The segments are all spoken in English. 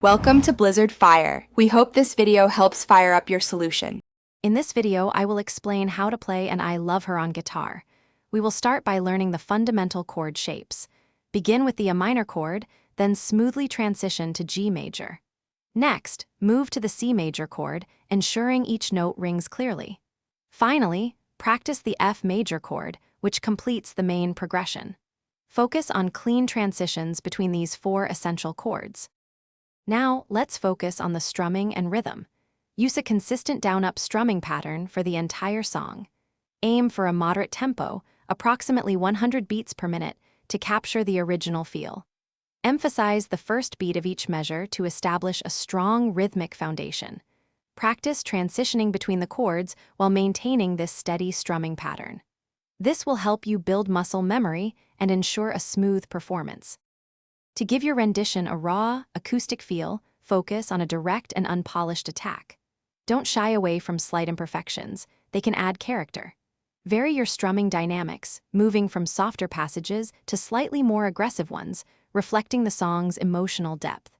Welcome to Blizzard Fire. We hope this video helps fire up your solution. In this video, I will explain how to play an I Love Her on guitar. We will start by learning the fundamental chord shapes. Begin with the A minor chord, then smoothly transition to G major. Next, move to the C major chord, ensuring each note rings clearly. Finally, practice the F major chord, which completes the main progression. Focus on clean transitions between these four essential chords. Now, let's focus on the strumming and rhythm. Use a consistent down-up strumming pattern for the entire song. Aim for a moderate tempo, approximately 100 beats per minute, to capture the original feel. Emphasize the first beat of each measure to establish a strong rhythmic foundation. Practice transitioning between the chords while maintaining this steady strumming pattern. This will help you build muscle memory and ensure a smooth performance. To give your rendition a raw, acoustic feel, focus on a direct and unpolished attack. Don't shy away from slight imperfections, they can add character. Vary your strumming dynamics, moving from softer passages to slightly more aggressive ones, reflecting the song's emotional depth.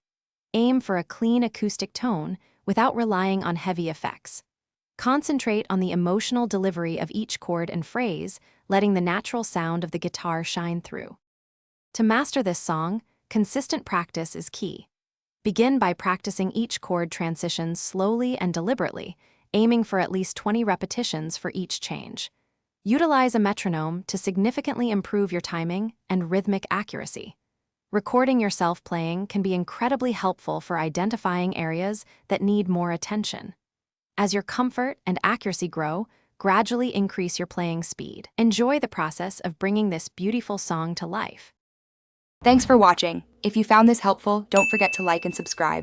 Aim for a clean acoustic tone without relying on heavy effects. Concentrate on the emotional delivery of each chord and phrase, letting the natural sound of the guitar shine through. To master this song, consistent practice is key. Begin by practicing each chord transition slowly and deliberately, aiming for at least 20 repetitions for each change. Utilize a metronome to significantly improve your timing and rhythmic accuracy. Recording yourself playing can be incredibly helpful for identifying areas that need more attention. As your comfort and accuracy grow, gradually increase your playing speed. Enjoy the process of bringing this beautiful song to life. Thanks for watching. If you found this helpful, don't forget to like and subscribe.